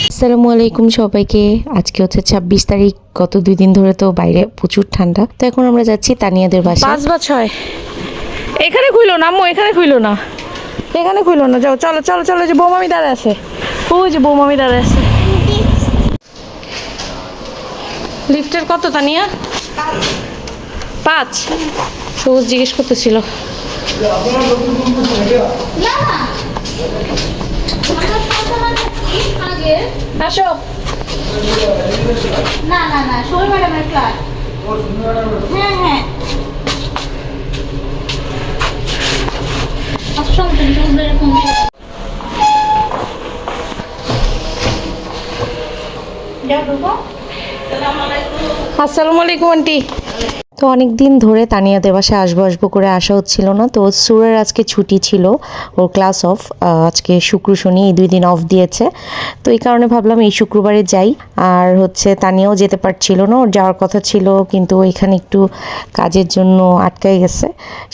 আসসালামু আলাইকুম সবাইকে। আজকে হচ্ছে 26 তারিখ। গত 2 দিন ধরে তো বাইরে প্রচুর ঠান্ডা, তো এখন আমরা যাচ্ছি তানিয়াদের বাসায়। 5 বা 6 এখানে খুইলো না আম্মু, এখানে খুইলো না, এখানে খুইলো না, যাও চলো চলো চলো। যে বৌমামি দাঁড়ায় আছে, ওই যে বৌমামি দাঁড়ায় আছে। লিফটের কত তানিয়া? 5। সবুজ জিজ্ঞেস করতেছিল। আসো। না না না, শোল ম্যাডামের ক্লাস। হ্যাঁ হ্যাঁ, আসো তুমি তোমাদের ফোন। যাও ঢুকো। আসসালামু আলাইকুম আন্টি। তো অনেক দিন ধরে তানিয়াদের বাসায় আসবো করে আসা হচ্ছিল না। তো সুরের আজকে ছুটি ছিল, ওর ক্লাস অফ। আজকে শুক্র শনি এই 2 দিন অফ দিয়েছে, তো এই কারণে ভাবলাম এই শুক্রবারে যাই। আর হচ্ছে তানিয়াও যেতে পারছিল না, ওর যাওয়ার কথা ছিল কিন্তু এখানে একটু কাজের জন্য আটকাই গেছে,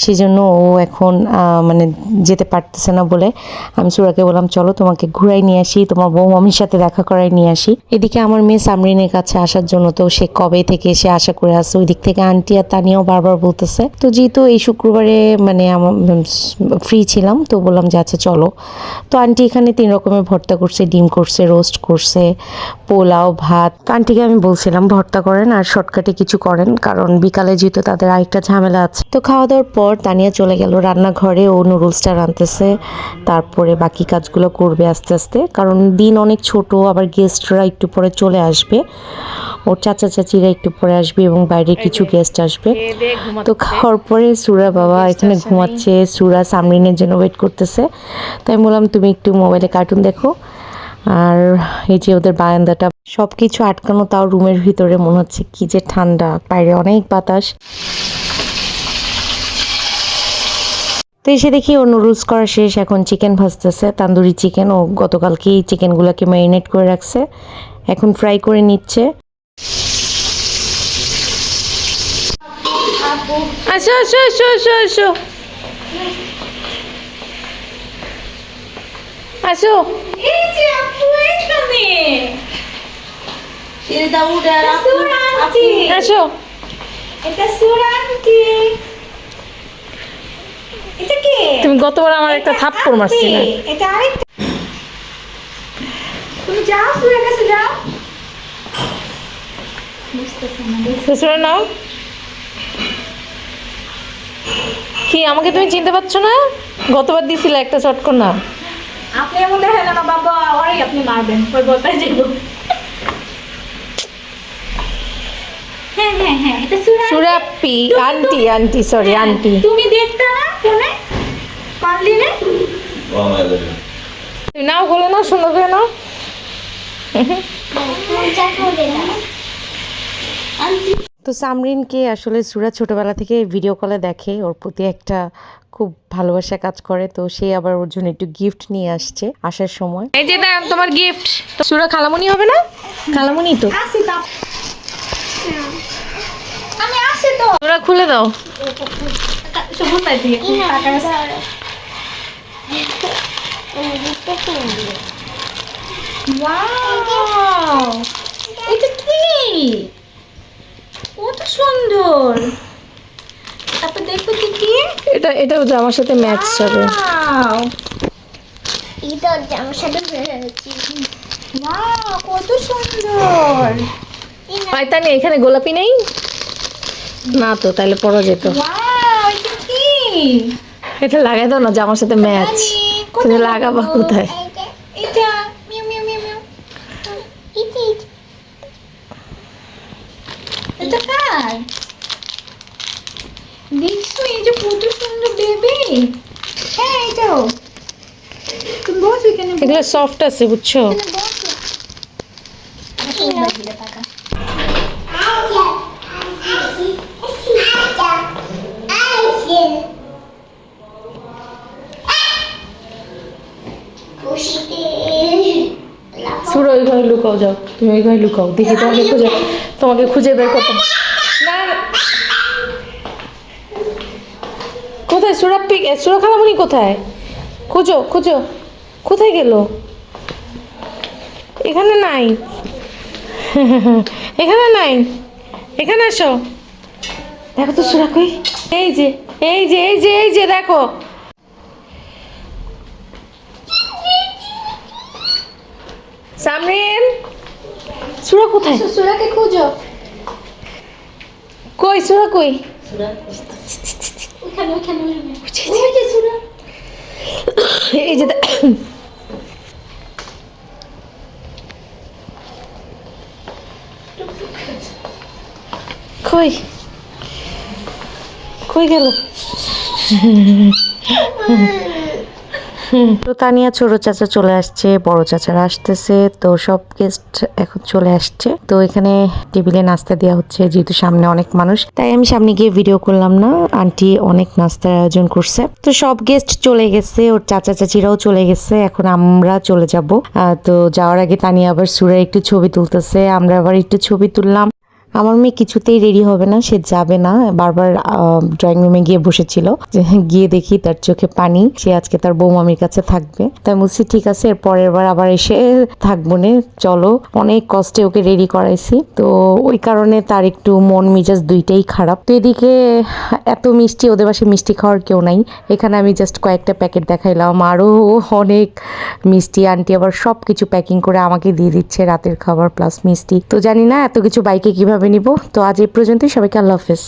সেই জন্য ও এখন মানে যেতে পারতেছে না বলে আমি সুরাকে বললাম চলো তোমাকে ঘুরাই নিয়ে আসি, তোমার বউ মামির সাথে দেখা করাই নিয়ে আসি। এদিকে আমার মেয়ে সামরিনের কাছে আসার জন্য তো সে কবে থেকে সে আশা করে আসছে, ওই দিক থেকে আন্টি আর তানিয়াও বারবার বলতেছে। তো যেহেতু এই শুক্রবারে মানে আমার ফ্রি ছিলাম, তো বললাম যে আচ্ছা চলো। তো আন্টি এখানে 3 রকমের ভর্তা করছে, ডিম করছে, রোস্ট করছে, পোলাও, ভাত। তো আন্টিকে আমি বলছিলাম ভর্তা করেন আর শর্টকাটে কিছু করেন, কারণ বিকালে যেহেতু তাদের আরেকটা ঝামেলা আছে। তো খাওয়া দাওয়ার পর তানিয়া চলে গেল রান্নাঘরে, ও নুডলসটা রাঁধতেছে, তারপরে বাকি কাজগুলো করবে আস্তে আস্তে, কারণ দিন অনেক ছোট, আবার গেস্টরা একটু পরে চলে আসবে, ওর চাচা চাচিরা একটু পরে আসবে এবং বাইরে কিছু গেস্ট আসবে। তো খাওয়ার পরে সুরা বাবা এখানে ঘুমাচ্ছে, সুরা সামরিনের জন্য ওয়েট করতেছে। তাই বললাম তুমি একটু মোবাইলে কার্টুন দেখো। আর এই যে ওদের বারান্দাটা সব কিছু আটকানো, তাও রুমের ভিতরে মনে হচ্ছে কি যে ঠান্ডা, বাইরে অনেক বাতাস। তো এসে দেখি ও নুডলস করা শেষ, এখন চিকেন ভাজতেছে, তান্দুরি চিকেন। ও গতকালকেই চিকেনগুলোকে ম্যারিনেট করে রাখছে, এখন ফ্রাই করে নিচ্ছে। আসো আসো আসো আসো আসো আসো। এই যে আপু এখানে। এই দাউদা আপু আন্টি। আসো। এটা সুরা আন্টি। এটা কে? তুমি গতবার আমার একটা থাপ্পড় মারছিলে। এটা আরেকটা। তুমি যাও সুরের কাছে যাও। বুঝতেছ না? শ্বশুরের নাম কি? আমাকে তুমি চিনতে পারছো না? গতবার দিছিলে একটা চটকন না। আপনি এমন দেখেন না বাবা, ওরাই আপনি মারবেন, ওই বলতে যাবো। হ্যাঁ হ্যাঁ হ্যাঁ, এটা সুরা। সুরাপ্পি আন্টি, আন্টি সরি আন্টি। তুমি দেখতে না ফোনে পারলি না? তুমি নাও বলে নাও, সুন্দর করে নাও। তো সামরিনকে আসলে সুরা ছোটবেলা থেকে ভিডিও কলে দেখে, ওর প্রতি একটা খুব ভালোবাসা কাজ করে। তো সে আবার ওর জন্য একটু গিফট নিয়ে আসছে আসার সময়। এই যে দেখ তোমার গিফট। সুরা খালামুনি হবে না? খালামুনি তো। আসি তা আমি আসি তো। সুরা খুলে দাও। সবুজ তাই দিয়ে টাকা আছে। ওয়াও, এটা কি? কত সুন্দর। তারপর দেখো কি কি? এটাও জামার সাথে ম্যাচ হবে। ওয়াও, এটা জামার সাথে হয়েছে। ওয়াও, কত সুন্দর। পাইতানি এখানে গোলাপি নেই না তো, তাহলে পরা যেত। ওয়াও, এটা কি? এটা লাগাই দাও না, জামার সাথে ম্যাচ। তুমি লাগাবা কোথায়? এটা মিউ মিউ মিউ মিউ। এটা কার? দেখছো এই যে কত সুন্দর বেবি। হ্যাঁ এটাও। তুমি বসো এখানে, এগুলো সফট আছে বুঝছো। এখানে বসো। এই বাহিরে টাকা। সুরা ওই ঘরে লুকাও, যাও তুমি ওই ঘরে লুকাও, দেখি তোমাকে খুঁজে বের করতে। না কোথায় সুরাপ্পি? সুরা খালামুনি কোথায়? খুঁজো খুঁজো, কোথায় গেল? এখানে নাই। এখানে নাই, এখানে আসো। দেখো তো সুরা কই। এই যে এই যে এই যে এই যে দেখো। সামরিন, সুরা কোথায়? সুরাকে খোঁজো। কই সুরা কই? ওখানে ওখানে ওই যে সুরা। এই যে কই কই গেল? তো তানিয়া ছোট চাচা চলে আসছে, বড় চাচারা আসতেছে, তো সব গেস্ট এখন চলে আসছে। তো এখানে টেবিলে নাস্তা দেওয়া হচ্ছে, যেহেতু সামনে অনেক মানুষ, তাই আমি সামনে গিয়ে ভিডিও করলাম না। আন্টি অনেক নাস্তার আয়োজন করছে। তো সব গেস্ট চলে গেছে, ওর চাচা চাচিরাও চলে গেছে, এখন আমরা চলে যাব। তো যাওয়ার আগে তানিয়া আবার সুরা একটু ছবি তুলতেছে, আমরা আবার একটু ছবি তুললাম। আমার মেয়ে কিছুতেই রেডি হবে না, সে যাবে না, বারবার ড্রয়িং রুমে গিয়ে বসেছিল, যে গিয়ে দেখি তার চোখে পানি, সে আজকে তার বৌমামির কাছে থাকবে। তাই বলছি ঠিক আছে, এর পরের বার আবার এসে থাকবো নে, চলো। অনেক কষ্টে ওকে রেডি করাইছি, তো ওই কারণে তার একটু মন মেজাজ দুইটাই খারাপ। তো এদিকে এত মিষ্টি, ওদের বাসায় মিষ্টি খাওয়ার কেউ নাই, এখানে আমি জাস্ট কয়েকটা প্যাকেট দেখাইলাম, আরও অনেক মিষ্টি। আন্টি আবার সব কিছু প্যাকিং করে আমাকে দিয়ে দিচ্ছে, রাতের খাবার প্লাস মিষ্টি। তো জানি না এত কিছু বাইকে কিভাবে নিব। তো আজ এই পর্যন্তই, সবাইকে আল্লাহ হাফেজ।